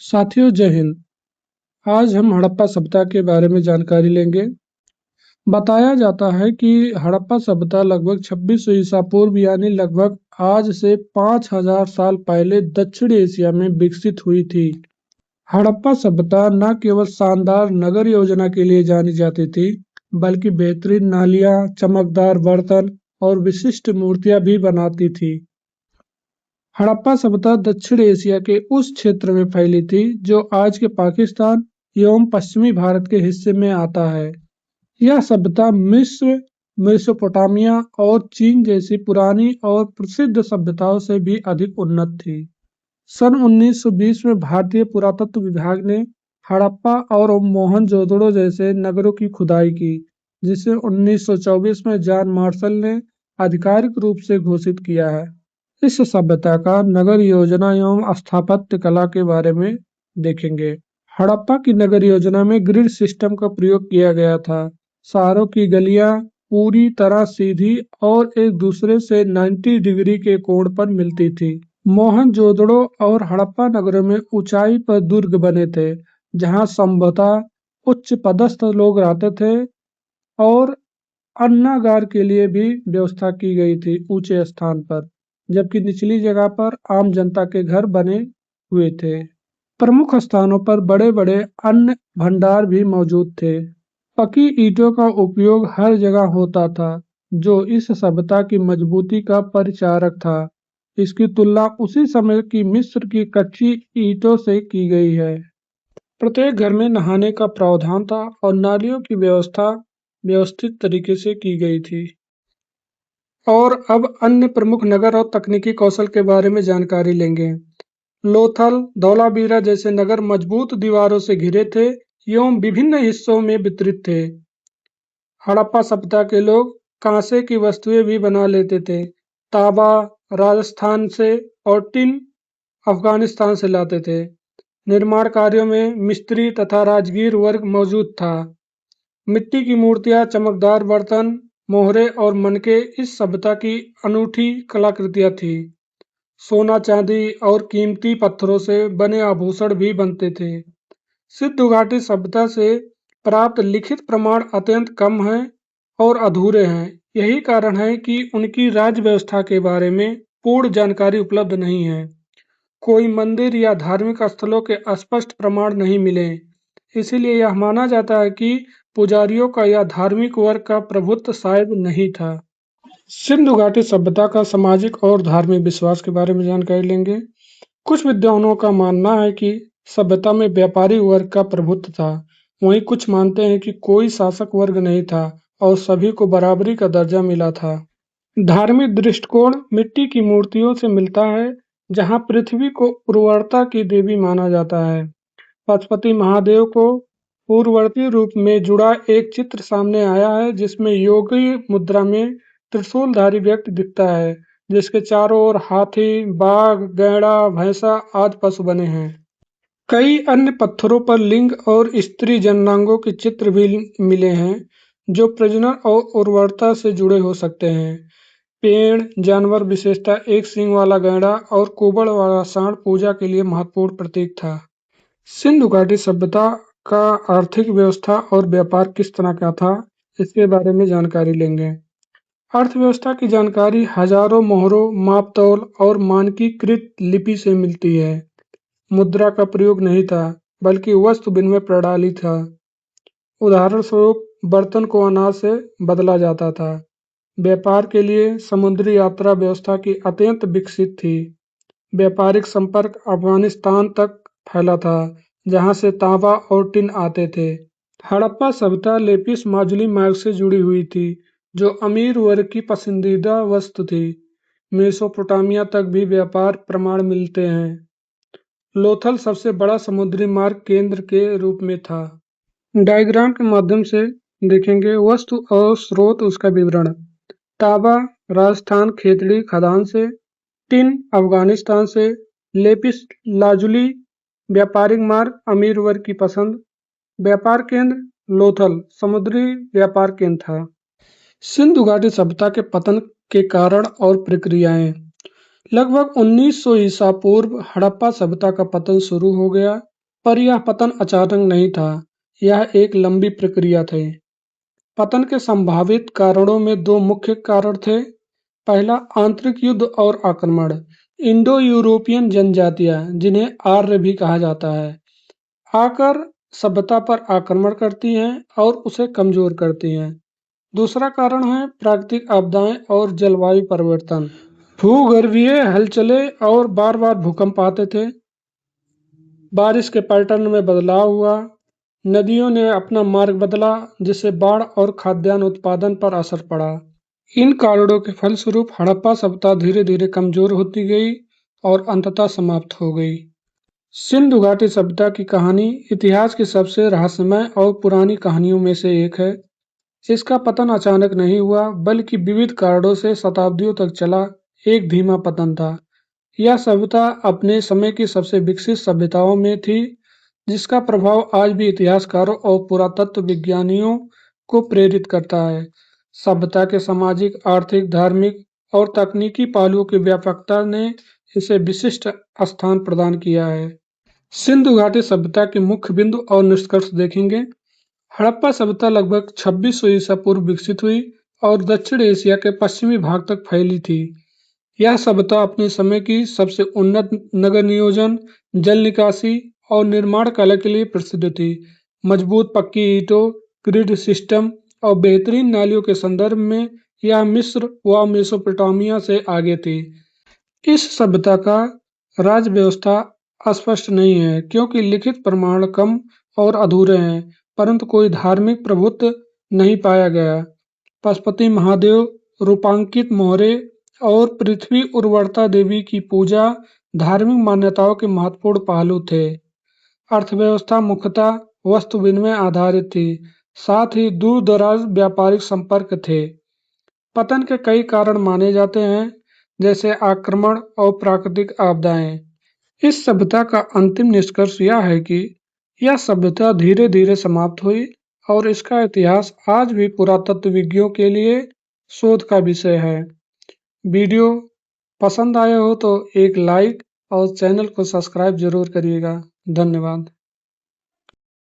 साथियों जय हिंद। आज हम हड़प्पा सभ्यता के बारे में जानकारी लेंगे। बताया जाता है कि हड़प्पा सभ्यता लगभग 2600 ईसा पूर्व यानी लगभग आज से 5000 साल पहले दक्षिण एशिया में विकसित हुई थी। हड़प्पा सभ्यता न केवल शानदार नगर योजना के लिए जानी जाती थी, बल्कि बेहतरीन नालियां, चमकदार बर्तन और विशिष्ट मूर्तियां भी बनाती थी। हड़प्पा सभ्यता दक्षिण एशिया के उस क्षेत्र में फैली थी जो आज के पाकिस्तान एवं पश्चिमी भारत के हिस्से में आता है। यह सभ्यता मिस्र, मेसोपोटामिया और चीन जैसी पुरानी और प्रसिद्ध सभ्यताओं से भी अधिक उन्नत थी। सन 1920 में भारतीय पुरातत्व विभाग ने हड़प्पा और मोहनजोदड़ो जैसे नगरों की खुदाई की, जिसे 1924 में जॉन मार्शल ने आधिकारिक रूप से घोषित किया है। इस सभ्यता का नगर योजना एवं स्थापत्य कला के बारे में देखेंगे। हड़प्पा की नगर योजना में ग्रिड सिस्टम का प्रयोग किया गया था। शहरों की गलियां पूरी तरह सीधी और एक दूसरे से 90 डिग्री के कोण पर मिलती थी। मोहनजोदड़ो और हड़प्पा नगरों में ऊंचाई पर दुर्ग बने थे, जहां संभवतः उच्च पदस्थ लोग रहते थे और अन्नागार के लिए भी व्यवस्था की गई थी ऊंचे स्थान पर, जबकि निचली जगह पर आम जनता के घर बने हुए थे। प्रमुख स्थानों पर बड़े-बड़े अन्न भंडार भी मौजूद थे। पकी ईंटों का उपयोग हर जगह होता था, जो इस सभ्यता की मजबूती का परिचारक था। इसकी तुलना उसी समय की मिस्र की कच्ची ईंटों से की गई है। प्रत्येक घर में नहाने का प्रावधान था और नालियों की व्यवस्था व्यवस्थित तरीके से की गई थी। और अब अन्य प्रमुख नगर और तकनीकी कौशल के बारे में जानकारी लेंगे। लोथल, धौलावीरा जैसे नगर मजबूत दीवारों से घिरे थे एवं विभिन्न हिस्सों में वितरित थे। हड़प्पा सभ्यता के लोग कांसे की वस्तुएं भी बना लेते थे। तांबा राजस्थान से और टिन अफगानिस्तान से लाते थे। निर्माण कार्यों में मिस्त्री तथा राजगीर वर्ग मौजूद था। मिट्टी की मूर्तियां, चमकदार बर्तन, मोहरे और मनके इस सभ्यता की अनूठी कलाकृतियां थी। सोना, चांदी और कीमती पत्थरों से बने आभूषण भी बनते थे। सिंधु घाटी सभ्यता से प्राप्त लिखित प्रमाण अत्यंत कम हैं और अधूरे हैं। यही कारण है कि उनकी राज्य व्यवस्था के बारे में पूर्ण जानकारी उपलब्ध नहीं है। कोई मंदिर या धार्मिक स्थलों के स्पष्ट प्रमाण नहीं मिले। इसीलिए यह माना जाता है कि पुजारियों का या धार्मिक वर्ग का प्रभुत्व शायद नहीं था। सिंधु घाटी सभ्यता का सामाजिक और धार्मिक विश्वास के बारे में जानकारी लेंगे। कुछ विद्वानों का मानना है कि सभ्यता में व्यापारी वर्ग का प्रभुत्व था। वहीं कुछ मानते हैं कि कोई शासक वर्ग नहीं था और सभी को बराबरी का दर्जा मिला था। धार्मिक दृष्टिकोण मिट्टी की मूर्तियों से मिलता है, जहां पृथ्वी को उर्वरता की देवी माना जाता है। पशुपति महादेव को पूर्ववर्ती रूप में जुड़ा एक चित्र सामने आया है, जिसमें योगी मुद्रा में त्रिशूलधारी व्यक्ति दिखता है, जिसके चारों ओर हाथी, बाघ, गैंडा, भैंसा आदि पशु बने हैं। कई अन्य पत्थरों पर लिंग और स्त्री जननांगों के चित्र भी मिले हैं, जो प्रजनन और उर्वरता से जुड़े हो सकते हैं। पेड़, जानवर, विशेषता एक सींग वाला गैंडा और कुबड़ वाला सांड पूजा के लिए महत्वपूर्ण प्रतीक था। सिंधु घाटी सभ्यता का आर्थिक व्यवस्था और व्यापार किस तरह का था, इसके बारे में जानकारी लेंगे। अर्थव्यवस्था की जानकारी हजारों मोहरों, मापतौल और मानकीकृत लिपि से मिलती है। मुद्रा का प्रयोग नहीं था, बल्कि वस्तु विनिमय प्रणाली था। उदाहरण स्वरूप बर्तन को अनाज से बदला जाता था। व्यापार के लिए समुद्री यात्रा व्यवस्था की अत्यंत विकसित थी। व्यापारिक संपर्क अफगानिस्तान तक फैला था, जहां से तांबा और टिन आते थे। हड़प्पा सभ्यता लेपिस माजुली मार्ग से जुड़ी हुई थी, जो अमीर वर्ग की पसंदीदा वस्तु थी। मेसोपोटामिया तक भी व्यापार प्रमाण मिलते हैं। लोथल सबसे बड़ा समुद्री मार्ग केंद्र के रूप में था। डायग्राम के माध्यम से देखेंगे वस्तु और स्रोत, उसका विवरण। तांबा राजस्थान खेतड़ी खदान से, टिन अफगानिस्तान से, लेपिस लाजुली व्यापारिक मार्ग अमीर वर्ग की पसंद। व्यापार केंद्र लोथल समुद्री व्यापार केंद्र था। सिंधु घाटी सभ्यता के पतन के कारण और प्रक्रियाएं। लगभग 1900 ईसा पूर्व हड़प्पा सभ्यता का पतन शुरू हो गया। पर यह पतन अचानक नहीं था, यह एक लंबी प्रक्रिया थी। पतन के संभावित कारणों में दो मुख्य कारण थे। पहला, आंतरिक युद्ध और आक्रमण। इंडो यूरोपियन जनजातियां, जिन्हें आर्य भी कहा जाता है, आकर सभ्यता पर आक्रमण करती हैं और उसे कमजोर करती हैं। दूसरा कारण है प्राकृतिक आपदाएं और जलवायु परिवर्तन। भूगर्भीय हलचलें और बार बार भूकंप आते थे। बारिश के पैटर्न में बदलाव हुआ। नदियों ने अपना मार्ग बदला, जिससे बाढ़ और खाद्यान्न उत्पादन पर असर पड़ा। इन कारणों के फलस्वरूप हड़प्पा सभ्यता धीरे धीरे कमजोर होती गई और अंततः समाप्त हो गई। सिंधु घाटी सभ्यता की कहानी इतिहास की सबसे रहस्यमय और पुरानी कहानियों में से एक है। इसका पतन अचानक नहीं हुआ, बल्कि विविध कारणों से शताब्दियों तक चला एक धीमा पतन था। यह सभ्यता अपने समय की सबसे विकसित सभ्यताओं में थी, जिसका प्रभाव आज भी इतिहासकारों और पुरातत्व विज्ञानियों को प्रेरित करता है। सभ्यता के सामाजिक, आर्थिक, धार्मिक और तकनीकी पहलुओं की व्यापकता ने इसे विशिष्ट स्थान प्रदान किया है। सिंधु घाटी सभ्यता के मुख्य बिंदु और निष्कर्ष देखेंगे। हड़प्पा सभ्यता लगभग 2600 ईसा पूर्व विकसित हुई और दक्षिण एशिया के पश्चिमी भाग तक फैली थी। यह सभ्यता अपने समय की सबसे उन्नत नगर नियोजन, जल निकासी और निर्माण कला के लिए प्रसिद्ध थी। मजबूत पक्की ईंटों, ग्रिड सिस्टम और बेहतरीन नालियों के संदर्भ में यह मिस्र व मेसोपोटामिया से आगे थी। इस सभ्यता का राज्य व्यवस्था अस्पष्ट नहीं है, क्योंकि लिखित प्रमाण कम और अधूरे हैं, परंतु कोई धार्मिक प्रभुत्व नहीं पाया गया। पशुपति महादेव, रूपांकित मोहरे और पृथ्वी उर्वरता देवी की पूजा धार्मिक मान्यताओं के महत्वपूर्ण पहलू थे। अर्थव्यवस्था मुख्यतः वस्तु विनिमय आधारित थी, साथ ही दूर दराज व्यापारिक संपर्क थे। पतन के कई कारण माने जाते हैं, जैसे आक्रमण और प्राकृतिक आपदाएं। इस सभ्यता का अंतिम निष्कर्ष यह है कि यह सभ्यता धीरे धीरे समाप्त हुई और इसका इतिहास आज भी पुरातत्वविज्ञों के लिए शोध का विषय है। वीडियो पसंद आया हो तो एक लाइक और चैनल को सब्सक्राइब जरूर करिएगा। धन्यवाद।